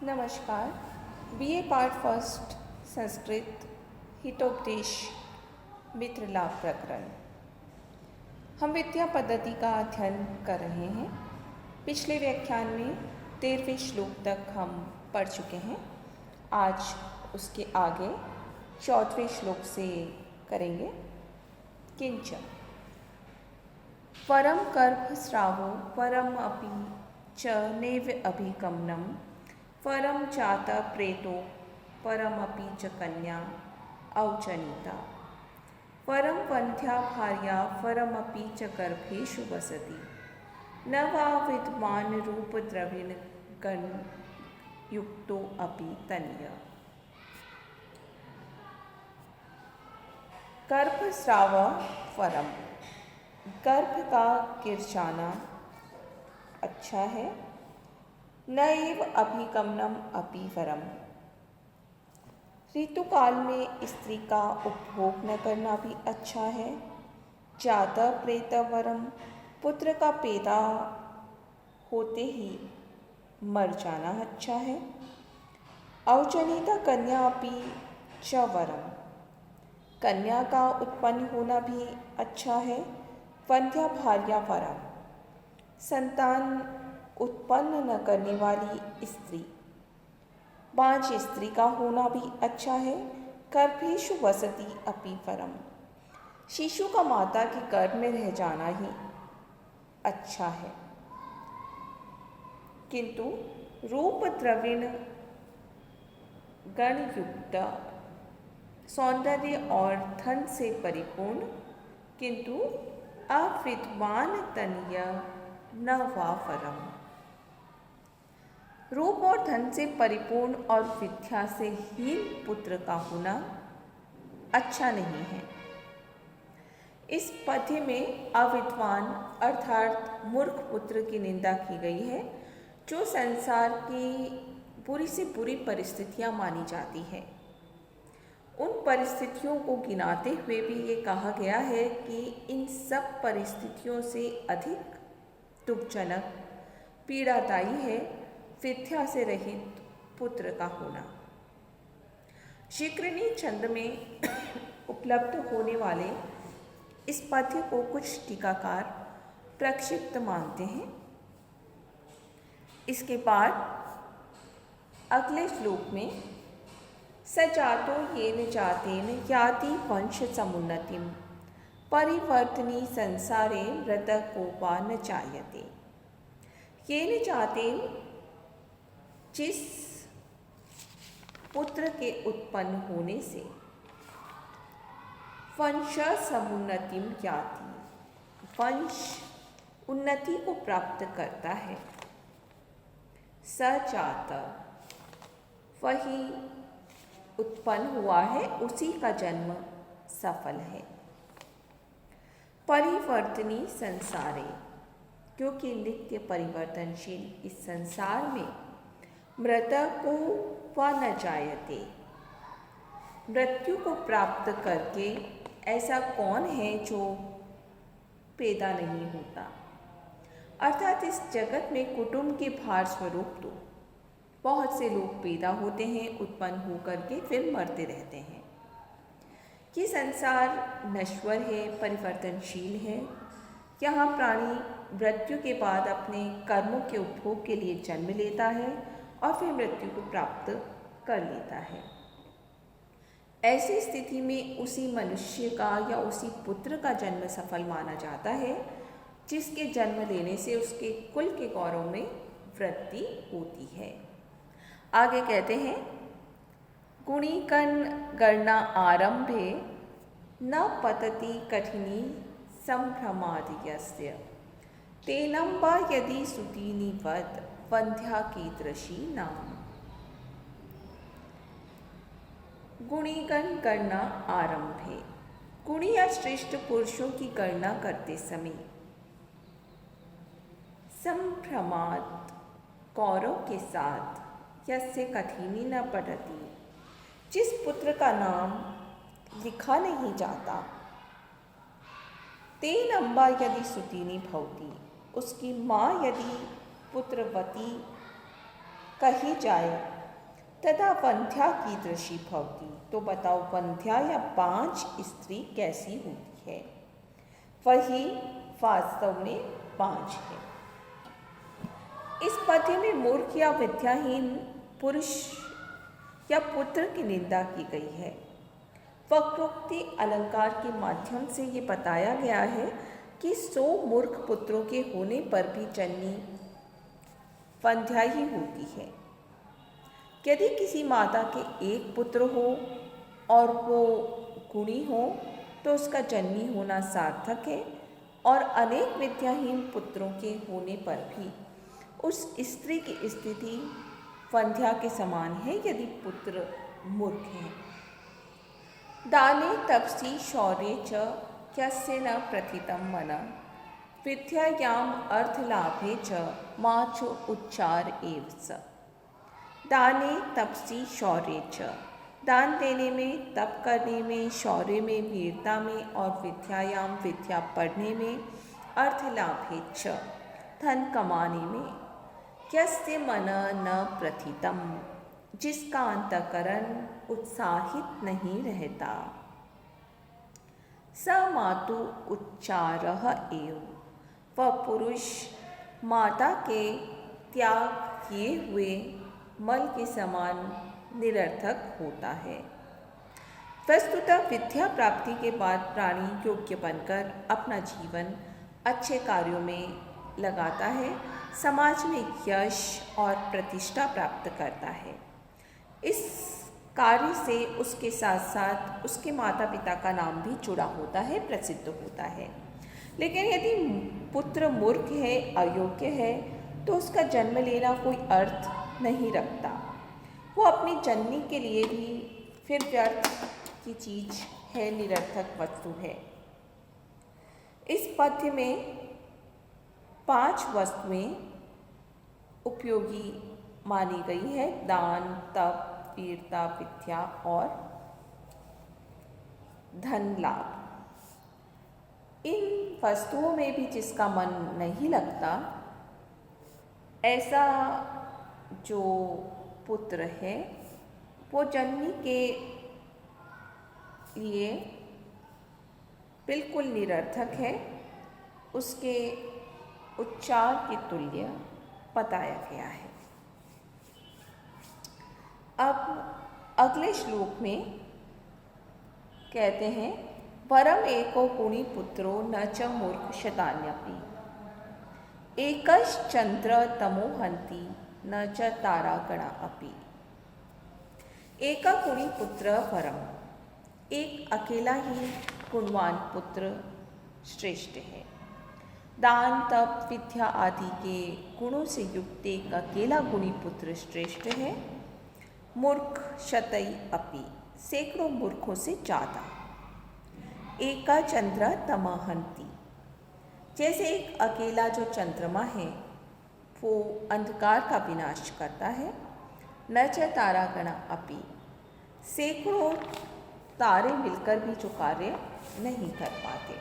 नमस्कार। BA part first Sanskrit Hitopadesha Mitra Labh प्रकरण। हम विद्या पद्धति का अध्ययन कर रहे हैं। पिछले व्याख्यान में 13वें श्लोक तक हम पढ़ चुके हैं। आज उसके आगे 14वें श्लोक से करेंगे। किंच परम गर्भस्रावो परम अपि च नैव अभिगमनम् परम चात प्रेतो परमपि च कन्या औचनीता परम वन्ध्या भार्या परमपि च गर्भेषु वसति न वा विद्वान् रूपद्रविण गण युक्तो अपि तन्य। गर्भस्राव परम, गर्भ का गिर जाना अच्छा है। नैव अभिगमनम अपि वरम, ऋतुकाल में स्त्री का उपभोग न करना भी अच्छा है। जाता प्रेत वरम, पुत्र का पैदा होते ही मर जाना अच्छा है। औचनीता कन्या अपि च वरम, कन्या का उत्पन्न होना भी अच्छा है। वंध्या भार्या वरम, संतान उत्पन्न न करने वाली स्त्री, बांझ स्त्री का होना भी अच्छा है। गर्भेषु वसति अपि परम, शिशु का माता के गर्भ में रह जाना ही अच्छा है। किंतु रूप द्रविण गणयुक्त, सौंदर्य और धन से परिपूर्ण किंतु अविद्वान तनय न वा वरम, रूप और धन से परिपूर्ण और विद्या से हीन पुत्र का होना अच्छा नहीं है। इस पद्य में अविद्वान अर्थात मूर्ख पुत्र की निंदा की गई है, जो संसार की बुरी से बुरी परिस्थितियां मानी जाती है। उन परिस्थितियों को गिनाते हुए भी ये कहा गया है कि इन सब परिस्थितियों से अधिक दुखजनक पीड़ादायी है विद्या से रहित पुत्र का होना। शिखरिणी छंद में उपलब्ध होने वाले इस पद्य को कुछ टीकाकार प्रक्षिप्त मानते हैं। इसके बाद अगले श्लोक में सजातो येन जातेन याति वंश समुन्नतिम परिवर्तनी संसारे मृतकोपा न जायते। येन जातेन, जिस पुत्र के उत्पन्न होने से वंश समुन्नतिम याति, वंश उन्नति को प्राप्त करता है। सजात, वही उत्पन्न हुआ है, उसी का जन्म सफल है। परिवर्तनी संसारे, क्योंकि नित्य परिवर्तनशील इस संसार में मृतको व न जायते, मृत्यु को प्राप्त करके ऐसा कौन है जो पैदा नहीं होता। अर्थात इस जगत में कुटुंब के भार स्वरूप तो बहुत से लोग पैदा होते हैं, उत्पन्न होकर के फिर मरते रहते हैं। ये संसार नश्वर है, परिवर्तनशील है। यहाँ प्राणी मृत्यु के बाद अपने कर्मों के उपभोग के लिए जन्म लेता है और फिर मृत्यु को प्राप्त कर लेता है। ऐसी स्थिति में उसी मनुष्य का या उसी पुत्र का जन्म सफल माना जाता है, जिसके जन्म लेने से उसके कुल के गौरव में वृद्धि होती है। आगे कहते हैं, गुणिकन गणना आरंभे न पतति कठिनी संभ्रमादियस्य तेनम्बा यदि सुतीनि वद वंध्या कीदृशी नाम। गुणिगण गणना आरंभे, गुणी या श्रेष्ठ पुरुषों की गणना करते समय संभ्रमाद, गौरव के साथ, यस्य कठिनी न पढ़ती, जिस पुत्र का नाम लिखा नहीं जाता, तेन अम्बा यदि सुतीनी भवती, उसकी माँ यदि पुत्रवती कही जाए तथा वंध्या कीदृशी भवति, तो बताओ वंध्या या बांझ स्त्री कैसी होती है। वही वास्तव में बांझ है। इस पद्य में मूर्ख या विद्याहीन पुरुष या पुत्र की निंदा की गई है। वक्रोक्ति अलंकार के माध्यम से ये बताया गया है कि 100 मूर्ख पुत्रों के होने पर भी जननी वंध्या ही होती है। यदि किसी माता के एक पुत्र हो और वो गुणी हो तो उसका जननी होना सार्थक है, और अनेक विद्याहीन पुत्रों के होने पर भी उस स्त्री की स्थिति वंध्या के समान है यदि पुत्र मूर्ख है। दाने तपसी शौर्ये च यस्य न प्रथितं मनः विद्यायाम् अर्थलाभे च माचो उच्चार एव स। दाने तपसी शौर्ये च, दान देने में, तप करने में, शौर्य में, वीरता में और विद्यायाम विद्या पढ़ने में, अर्थलाभे च धन कमाने में, यस्य मन न प्रथितम जिसका अंतःकरण उत्साहित नहीं रहता, स मातु उच्चारः एव, वह पुरुष माता के त्याग किए हुए मल के समान निरर्थक होता है। वस्तुतः विद्या प्राप्ति के बाद प्राणी योग्य बनकर अपना जीवन अच्छे कार्यों में लगाता है, समाज में यश और प्रतिष्ठा प्राप्त करता है। इस कार्य से उसके साथ साथ उसके माता पिता का नाम भी जुड़ा होता है, प्रसिद्ध होता है। लेकिन यदि पुत्र मूर्ख है, अयोग्य है, तो उसका जन्म लेना कोई अर्थ नहीं रखता। वो अपनी जननी के लिए भी फिर व्यर्थ की चीज है, निरर्थक वस्तु है। इस पद्य में 5 वस्तुएं उपयोगी मानी गई है: दान, तप, वीरता, विद्या और धन लाभ। इन वस्तुओं में भी जिसका मन नहीं लगता, ऐसा जो पुत्र है वो जननी के लिए बिल्कुल निरर्थक है, उसके उच्चार के तुल्य बताया गया है। अब अगले श्लोक में कहते हैं, परम एको गुणी पुत्रो न च मूर्ख शतान्यपि एकश्चंद्र तमोहन्ति न च तारागणा अपि। एका गुणी पुत्र परम, एक अकेला ही गुणवान पुत्र श्रेष्ठ है। दान, तप, विद्या आदि के गुणों से युक्त एक अकेला गुणी पुत्र श्रेष्ठ है। मूर्ख शतई अपि, सैकड़ों मूर्खों से ज़्यादा। एका चंद्र तमहन्ति, जैसे एक अकेला जो चंद्रमा है वो अंधकार का विनाश करता है। न च तारागणा अपि, सैकड़ों तारे मिलकर भी जो कार्य नहीं कर पाते।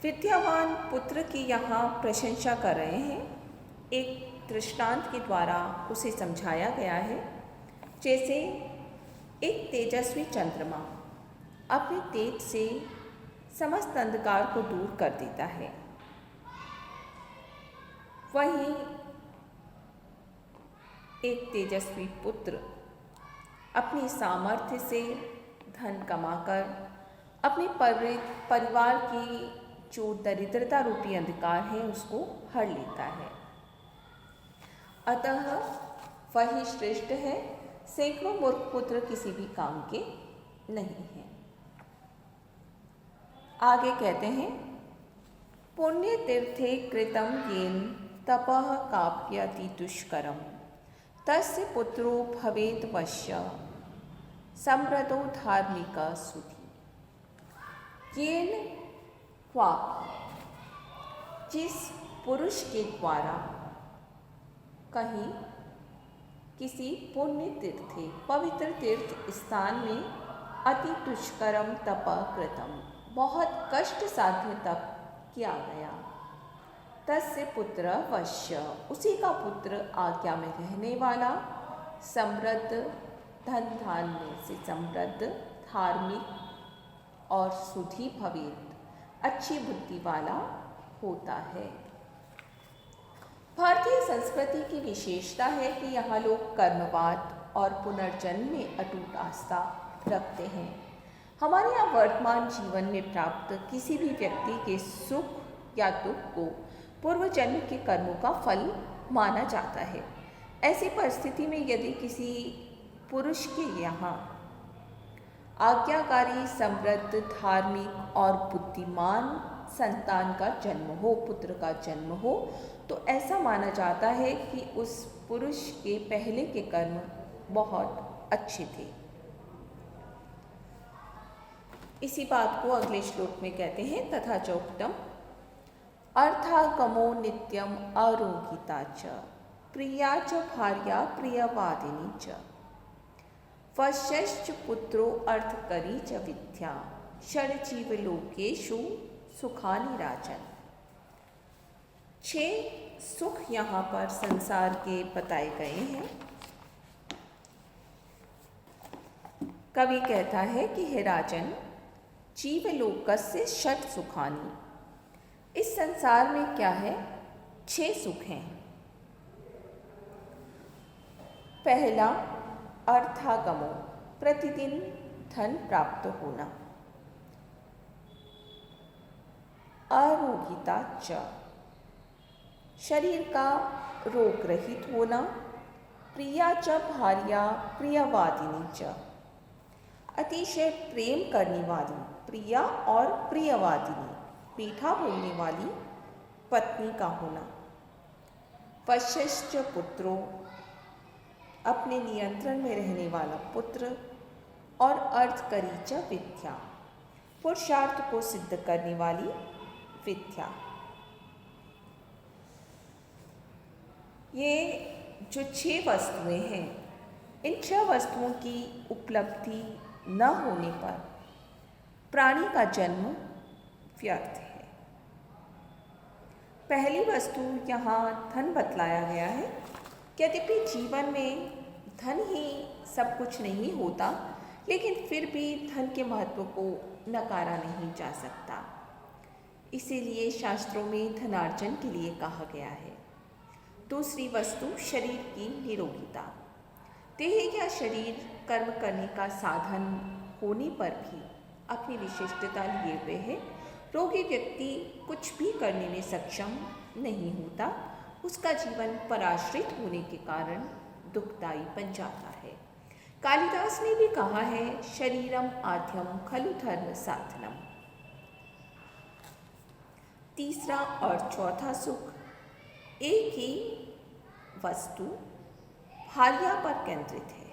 विद्यावान पुत्र की यहाँ प्रशंसा कर रहे हैं। एक दृष्टांत के द्वारा उसे समझाया गया है। जैसे एक तेजस्वी चंद्रमा अपने तेज से समस्त अंधकार को दूर कर देता है, वहीं एक तेजस्वी पुत्र अपनी सामर्थ्य से धन कमाकर अपने परिवार की जो दरिद्रता रूपी अंधकार है उसको हर लेता है। अतः वही श्रेष्ठ है, सैकड़ों मूर्ख पुत्र किसी भी काम के नहीं हैं। आगे कहते हैं, पुण्य तीर्थे कृतं येन तपः काप्यति दुष्करम तस्य पुत्रो भवेत् वश्य समृद्धो धार्मिक सुधि। येन वा, जिस पुरुष के द्वारा कहीं किसी पुण्य तीर्थे, पवित्र तीर्थ स्थान में अति दुष्करम तप कृतम, बहुत कष्ट साध्य तप किया गया, तस्य पुत्र वश्य, उसी का पुत्र आज्ञा में रहने वाला, समृद्ध, धन धान्य से समृद्ध, धार्मिक और सुधी भवेत, अच्छी बुद्धि वाला होता है। भारतीय संस्कृति की विशेषता है कि यहाँ लोग कर्मवाद और पुनर्जन्म में अटूट आस्था रखते हैं। हमारे यहाँ वर्तमान जीवन में प्राप्त किसी भी व्यक्ति के सुख या दुख को पूर्व जन्म के कर्मों का फल माना जाता है। ऐसी परिस्थिति में यदि किसी पुरुष के यहाँ आज्ञाकारी, समृद्ध, धार्मिक और बुद्धिमान संतान का जन्म हो, पुत्र का जन्म हो, तो ऐसा माना जाता है कि उस पुरुष के पहले के कर्म बहुत अच्छे थे। इसी बात को अगले श्लोक में कहते हैं, तथा चोक्तम अर्थागमो नित्यम अरोगिता च प्रिया च भार्या प्रियवादिनी च वश्यश्च पुत्रो अर्थकरी च विद्या षड्जीव लोकेषु सुखानि राजन। 6 सुख यहाँ पर संसार के बताए गए हैं। कवि कहता है कि हे राजन, जीवलोकस्य षट् सुखानि, इस संसार में क्या है? 6 सुख हैं। पहला अर्थागमो, प्रतिदिन धन प्राप्त होना। अरोगिता च, शरीर का रोग रहित होना। प्रिया च भार्या प्रियवादिनी च, अतिशय प्रेम करने वाली प्रिया और प्रियवादिनी, मीठा बोलने वाली पत्नी का होना। वश्यश्च पुत्रो, अपने नियंत्रण में रहने वाला पुत्र। और अर्थकरी च विद्या, पुरुषार्थ को सिद्ध करने वाली विद्या। ये जो 6 वस्तुएं हैं, इन 6 वस्तुओं की उपलब्धि न होने पर प्राणी का जन्म व्यर्थ है। पहली वस्तु यहाँ धन बतलाया गया है। यद्यपि जीवन में धन ही सब कुछ नहीं होता, लेकिन फिर भी धन के महत्व को नकारा नहीं जा सकता। इसीलिए शास्त्रों में धनार्जन के लिए कहा गया है। दूसरी वस्तु शरीर की निरोगिता। देह या शरीर कर्म करने का साधन होने पर भी अपनी विशिष्टता लिए हुए है। रोगी व्यक्ति कुछ भी करने में सक्षम नहीं होता। उसका जीवन पराश्रित होने के कारण दुखदायी बन जाता है। कालिदास ने भी कहा है, शरीरम आद्यम खलु धर्म साधनम। तीसरा और चौथा सुख एक ही वस्तु भार्या पर केंद्रित है।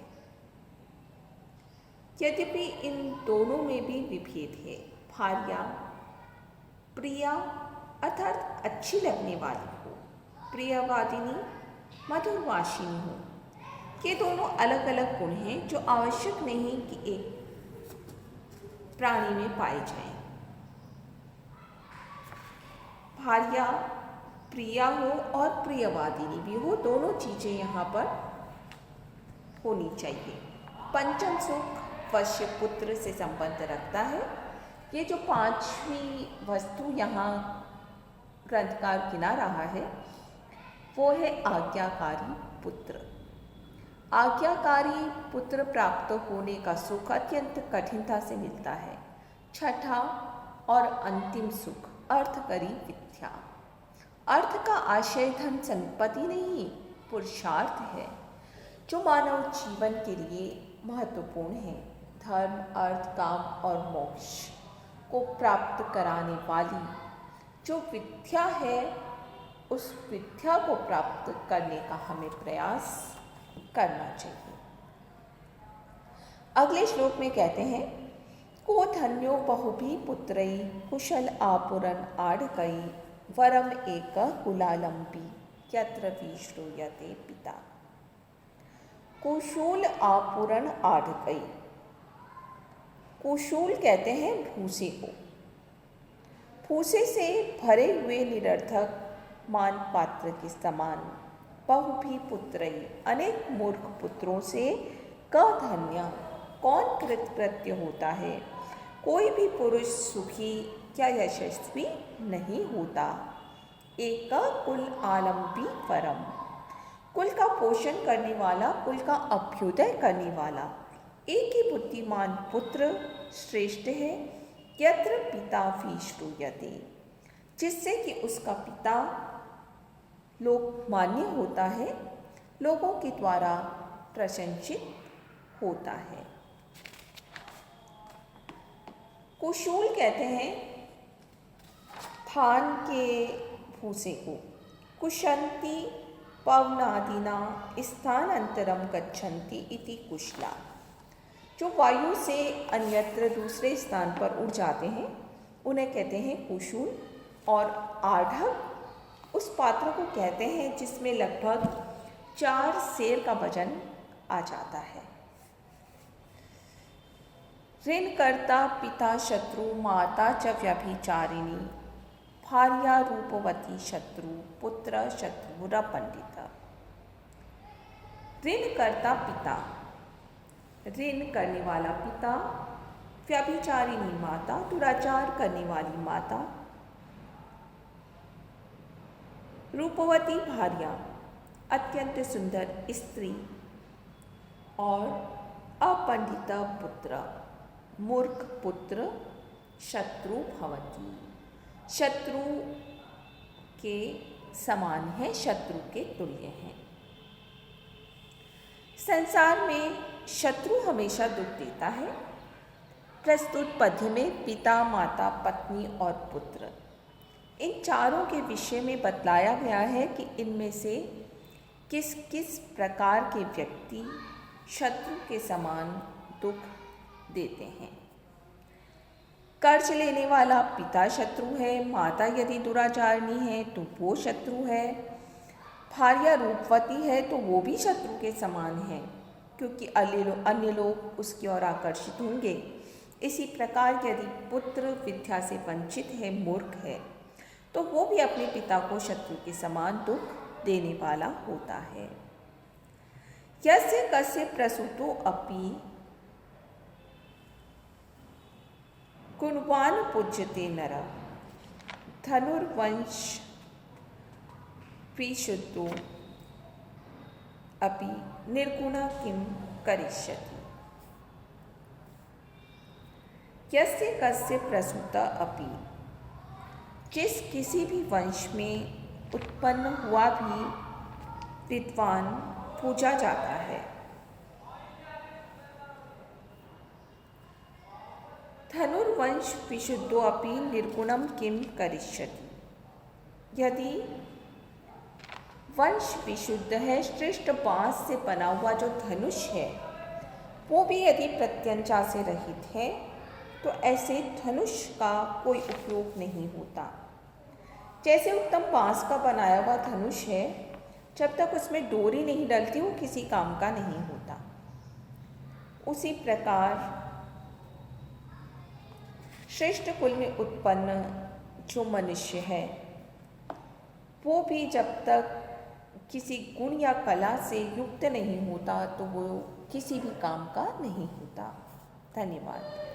यद्यपि इन दोनों में भी विभेद है। भार्या प्रिया अर्थात अच्छी लगने वाली हो, प्रियवादिनी मधुरवासिनी हो। ये दोनों अलग अलग गुण हैं जो आवश्यक नहीं कि एक प्राणी में पाए जाएं। भार्या प्रिया हो और प्रियवादिनी भी हो, दोनों चीज़ें यहाँ पर होनी चाहिए। पंचम सुख वश्य पुत्र से संबंध रखता है। ये जो 5वीं वस्तु यहाँ ग्रंथकार गिना रहा है, वो है आज्ञाकारी पुत्र। आज्ञाकारी पुत्र प्राप्त होने का सुख अत्यंत कठिनता से मिलता है। छठा और अंतिम सुख अर्थकरी विद्या। अर्थ का आशय धन संपत्ति नहीं, पुरुषार्थ है, जो मानव जीवन के लिए महत्वपूर्ण है। धर्म, अर्थ, काम और मोक्ष को प्राप्त कराने वाली जो विद्या है, उस विद्या को प्राप्त करने का हमें प्रयास करना चाहिए। अगले श्लोक में कहते हैं, को धन्यो बहुभी पुत्रई कुशल आपुरन आढ़कई वरम एक कुलालंबी यत्र विश्रूयते पिता। कुशूल आपुरण आढ़कई। कुशूल कहते हैं भूसे को। भूसे से भरे हुए निरर्थक मान पात्र के समान। बहु भी पुत्रई, अनेक मूर्ख पुत्रों से क धन्य, कौन कृतकृत्य होता है। कोई भी पुरुष सुखी या यशस्वी नहीं होता। एक कुल आलम्बी परम, कुल का पोषण करने वाला, कुल का अभ्युदय करने वाला। एक ही बुद्धिमान पुत्र श्रेष्ठ है, यत्र पिता भी श्रूयते, जिससे कि उसका पिता लोक मान्य होता है, लोगों के द्वारा प्रशंसित होता है। कुशूल कहते हैं धान के भूसे को। कुशंती पवनादिना स्थानांतरम गच्छन्ति इति कुशला, जो वायु से अन्यत्र दूसरे स्थान पर उड़ जाते हैं उन्हें कहते हैं कुशूल। और आढ़क उस पात्र को कहते हैं जिसमें लगभग 4 सेर का वजन आ जाता है। ऋण कर्ता पिता शत्रु, माता च व्यभिचारिणी, भार्या रूपवती शत्रु, पुत्र शत्रु पंडित। ऋण कर्ता पिता, ऋण करने वाला पिता, व्यभिचारिणी माता, दुराचार करने वाली माता, रूपवती भार्या, अत्यंत सुंदर स्त्री, और अपंडित पुत्र, मूर्ख पुत्र, शत्रु भवती, शत्रु के समान है, शत्रु के तुल्य है। संसार में शत्रु हमेशा दुख देता है। प्रस्तुत पद्य में पिता, माता, पत्नी और पुत्र, इन चारों के विषय में बतलाया गया है कि इनमें से किस किस प्रकार के व्यक्ति शत्रु के समान दुख देते हैं। कर्ज लेने वाला पिता शत्रु है, माता यदि दुराचारणी है तो वो शत्रु है, भार्या रूपवती है तो वो भी शत्रु के समान है, क्योंकि अन्य लोग उसकी ओर आकर्षित होंगे। इसी प्रकार यदि पुत्र विद्या से वंचित है, मूर्ख है, तो वो भी अपने पिता को शत्रु के समान दुख देने वाला होता है। यस्य कस्य प्रसूतो अपि गुणवान पूज्यते नरः, धनुर्वंश विशुद्धो अपि निर्गुणः किं करिष्यति। यस्य कस्य प्रसूत अपि, जिस किसी भी वंश में उत्पन्न हुआ भी विद्वान पूजा जाता है। धनुर्वंश विशुद्धो अपि निर्गुणम किम करिष्यति, यदि वंश विशुद्ध है, श्रेष्ठ बांस से बना हुआ जो धनुष है वो भी यदि प्रत्यंचा से रहित है तो ऐसे धनुष का कोई उपयोग नहीं होता। जैसे उत्तम बांस का बनाया हुआ धनुष है, जब तक उसमें डोरी नहीं डलती वो किसी काम का नहीं होता। उसी प्रकार श्रेष्ठ कुल में उत्पन्न जो मनुष्य है वो भी जब तक किसी गुण या कला से युक्त नहीं होता तो वो किसी भी काम का नहीं होता। धन्यवाद।